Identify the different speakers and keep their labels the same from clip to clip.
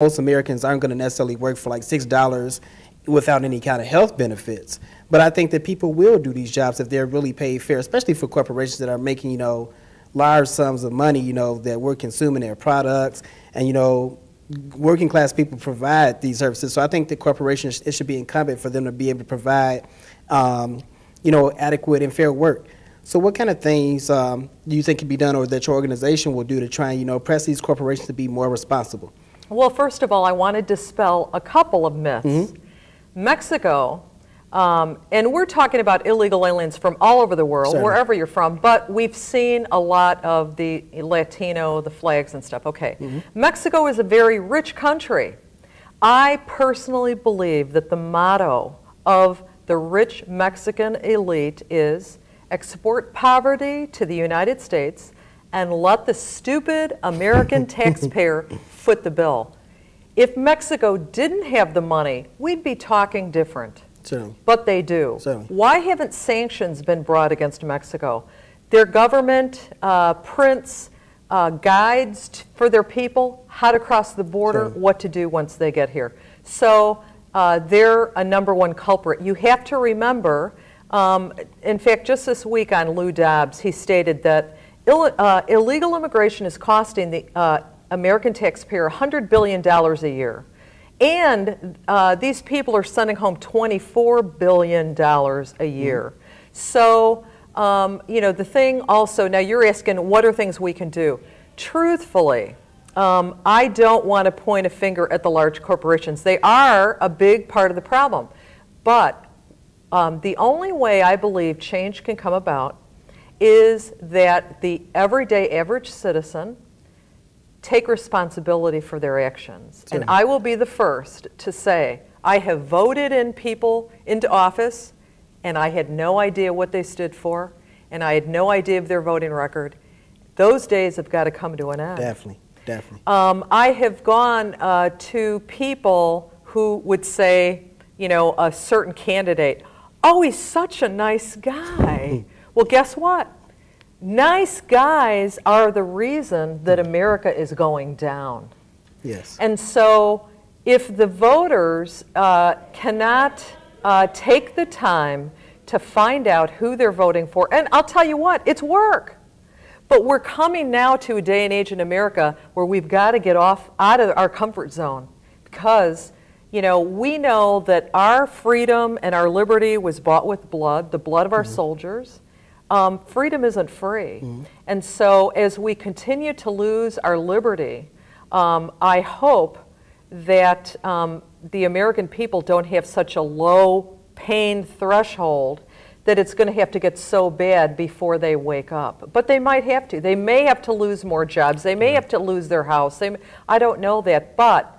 Speaker 1: most Americans aren't going to necessarily work for like $6 without any kind of health benefits. But I think that people will do these jobs if they're really paid fair, especially for corporations that are making, large sums of money, that we're consuming their products. And, working class people provide these services. So I think the corporations, it should be incumbent for them to be able to provide, adequate and fair work. So what kind of things do you think can be done or that your organization will do to try and, press these corporations to be more responsible?
Speaker 2: Well, first of all, I want to dispel a couple of myths. Mm-hmm. Mexico, and we're talking about illegal aliens from all over the world, certainly, wherever you're from, but we've seen a lot of the Latino, the flags and stuff. Okay. Mm-hmm. Mexico is a very rich country. I personally believe that the motto of the rich Mexican elite is export poverty to the United States and let the stupid American taxpayer foot the bill. If Mexico didn't have the money, we'd be talking different. Certainly. But they do. Certainly. Why haven't sanctions been brought against Mexico? Their government prints guides for their people, how to cross the border, certainly, what to do once they get here. So they're a #1 culprit. You have to remember, in fact, just this week on Lou Dobbs, he stated that illegal immigration is costing the American taxpayer $100 billion a year. And these people are sending home $24 billion a year. Mm. So, the thing also, now you're asking what are things we can do? Truthfully, I don't want to point a finger at the large corporations. They are a big part of the problem. But the only way I believe change can come about is that the everyday average citizen take responsibility for their actions. Certainly. And I will be the first to say, I have voted in people into office, and I had no idea what they stood for, and I had no idea of their voting record. Those days have got to come to an end.
Speaker 1: Definitely, definitely.
Speaker 2: I have gone to people who would say, a certain candidate, oh, he's such a nice guy. Well, guess what? Nice guys are the reason that America is going down.
Speaker 1: Yes.
Speaker 2: And so if the voters cannot take the time to find out who they're voting for, and I'll tell you what, it's work. But we're coming now to a day and age in America where we've got to get out of our comfort zone because, we know that our freedom and our liberty was bought with blood, the blood of our soldiers. Freedom isn't free. Mm-hmm. And so as we continue to lose our liberty, I hope that the American people don't have such a low pain threshold that it's going to have to get so bad before they wake up. But they might have to. They may have to lose more jobs. They may have to lose their house. I don't know that. But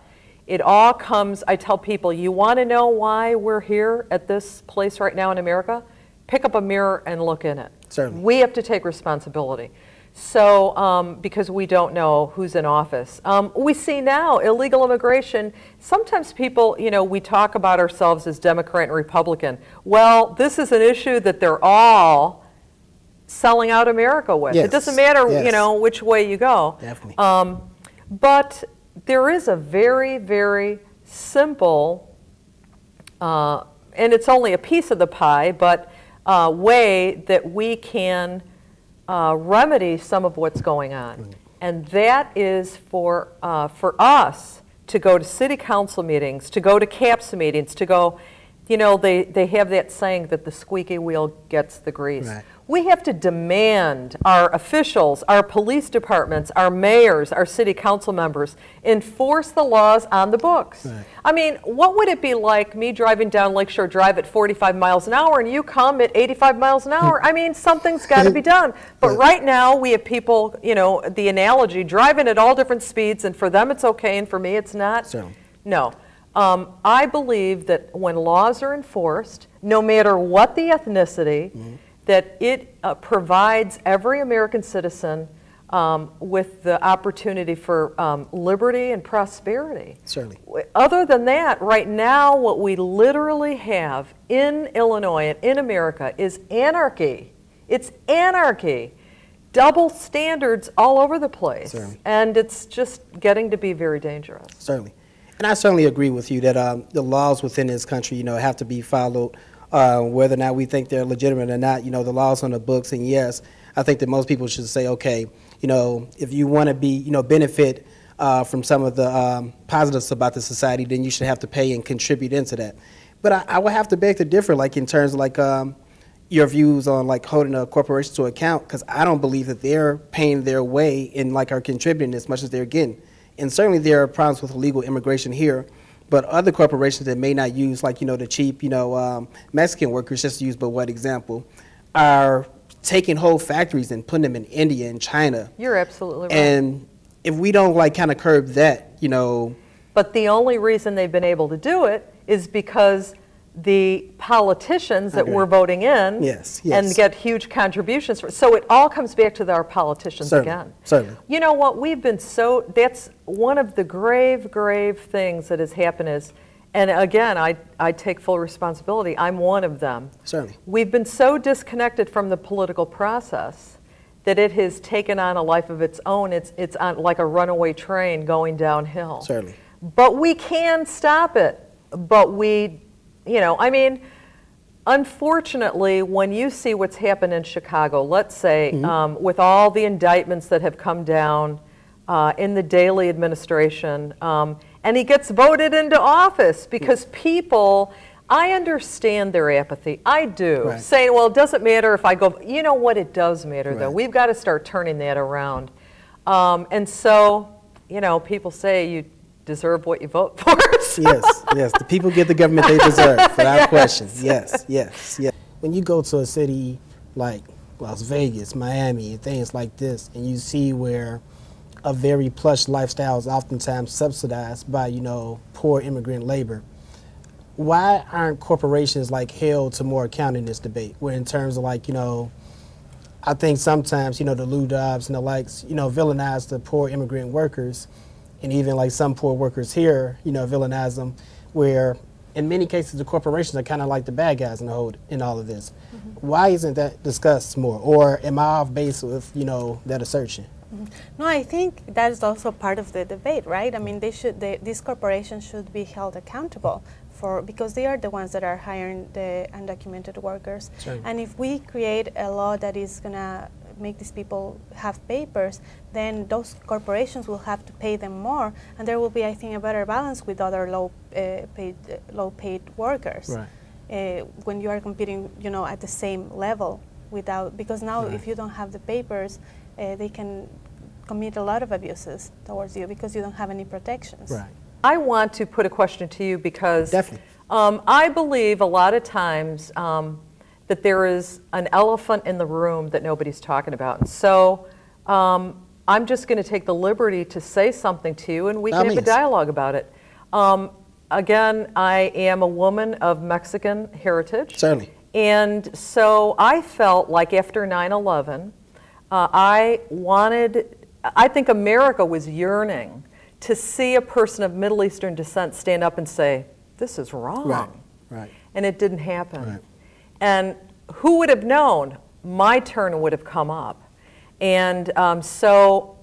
Speaker 2: it all comes, I tell people, you want to know why we're here at this place right now in America? Pick up a mirror and look in it.
Speaker 1: Certainly.
Speaker 2: We have to take responsibility. So, because we don't know who's in office. We see now illegal immigration. Sometimes people, we talk about ourselves as Democrat and Republican. Well, this is an issue that they're all selling out America with. Yes. It doesn't matter, which way you go.
Speaker 1: Definitely.
Speaker 2: But there is a very, very simple, and it's only a piece of the pie, but way that we can remedy some of what's going on. And that is for us to go to city council meetings, to go to CAPS meetings, to go, they have that saying that the squeaky wheel gets the grease. Right. We have to demand our officials, our police departments, our mayors, our city council members enforce the laws on the books. Right. I mean, what would it be like me driving down Lakeshore Drive at 45 miles an hour and you come at 85 miles an hour? I mean, something's got to be done. But right now we have people, the analogy, driving at all different speeds, and for them it's okay and for me it's not.
Speaker 1: So.
Speaker 2: No. I believe that when laws are enforced, no matter what the ethnicity, that it provides every American citizen with the opportunity for liberty and prosperity.
Speaker 1: Certainly.
Speaker 2: Other than that, right now what we literally have in Illinois and in America is anarchy. It's anarchy. Double standards all over the place.
Speaker 1: Certainly.
Speaker 2: And it's just getting to be very dangerous.
Speaker 1: Certainly. And I certainly agree with you that the laws within this country, have to be followed, whether or not we think they're legitimate or not. The laws on the books, and yes, I think that most people should say, okay, if you want to be, benefit from some of the positives about the society, then you should have to pay and contribute into that. But I would have to beg to differ, like in terms of like your views on like holding a corporation to account, because I don't believe that they're paying their way and like are contributing as much as they're getting. And certainly there are problems with illegal immigration here, but other corporations that may not use like, the cheap, Mexican workers, just to use but what example, are taking whole factories and putting them in India and China.
Speaker 2: You're absolutely right.
Speaker 1: And if we don't like kind of curb that,
Speaker 2: But the only reason they've been able to do it is because the politicians that we're voting in and get huge contributions. So it all comes back to our politicians again.
Speaker 1: Certainly.
Speaker 2: You know what, that's one of the grave, grave things that has happened is, and again, I take full responsibility, I'm one of them.
Speaker 1: Certainly.
Speaker 2: We've been so disconnected from the political process that it has taken on a life of its own. It's on like a runaway train going downhill.
Speaker 1: Certainly.
Speaker 2: But we can stop it. But unfortunately, when you see what's happened in Chicago, let's say, with all the indictments that have come down in the Daley administration, and he gets voted into office because people, I understand their apathy. I do.
Speaker 1: Right.
Speaker 2: Saying, well, it doesn't matter if I go. You know what? It does matter, though. We've got to start turning that around. And so, people say you deserve what you vote for. So.
Speaker 1: Yes. The people get the government they deserve, without question. Yes. When you go to a city like Las Vegas, Miami, and things like this, and you see where a very plush lifestyle is oftentimes subsidized by, poor immigrant labor, why aren't corporations like held to more account in this debate? Where in terms of like, I think sometimes, the Lou Dobbs and the likes, villainize the poor immigrant workers, and even like some poor workers here, villainize them, where in many cases the corporations are kind of like the bad guys in all of this. Why isn't that discussed more? Or am I off base with, that assertion?
Speaker 3: No, I think that is also part of the debate, right? I mean, these corporations should be held accountable because they are the ones that are hiring the undocumented workers.
Speaker 1: Sure.
Speaker 3: And if we create a law that is going to make these people have papers, then those corporations will have to pay them more, and there will be, I think, a better balance with other low-paid workers.
Speaker 1: Right.
Speaker 3: When you are competing, at the same level, because now if you don't have the papers, they can commit a lot of abuses towards you because you don't have any protections.
Speaker 1: Right.
Speaker 2: I want to put a question to you because
Speaker 1: definitely.
Speaker 2: I believe a lot of times that there is an elephant in the room that nobody's talking about. And so I'm just going to take the liberty to say something to you, and we can have a dialogue about it. Again, I am a woman of Mexican heritage.
Speaker 1: Certainly.
Speaker 2: And so I felt like after 9/11, I think America was yearning to see a person of Middle Eastern descent stand up and say, this is wrong.
Speaker 1: Right.
Speaker 2: And it didn't happen.
Speaker 1: Right.
Speaker 2: And who would have known my turn would have come up? And so,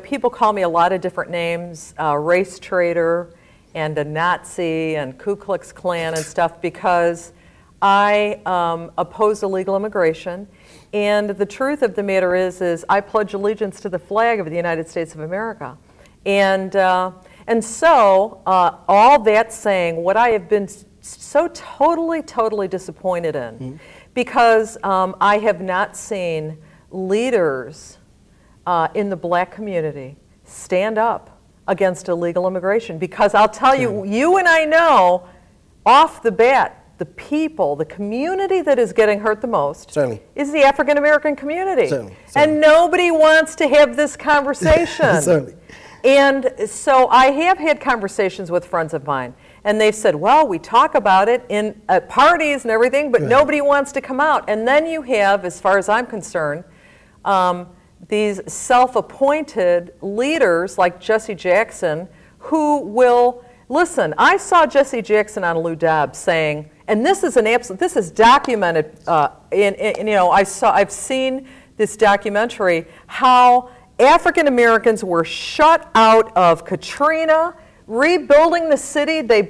Speaker 2: people call me a lot of different names, race traitor and a Nazi and Ku Klux Klan and stuff, because I oppose illegal immigration. And the truth of the matter is I pledge allegiance to the flag of the United States of America. And so all that saying, what I have been so totally disappointed in, because I have not seen leaders in the black community stand up against illegal immigration. Because I'll tell you, you and I know off the bat, the community that is getting hurt the most is the African American community.
Speaker 1: Certainly.
Speaker 2: And nobody wants to have this conversation.
Speaker 1: Certainly.
Speaker 2: And so I have had conversations with friends of mine, and they've said, well, we talk about it at parties and everything, but nobody wants to come out. And then you have, as far as I'm concerned, these self-appointed leaders like Jesse Jackson who will, listen, I saw Jesse Jackson on Lou Dobbs saying, and this is this is documented, I've seen this documentary, how African Americans were shut out of Katrina, rebuilding the city. They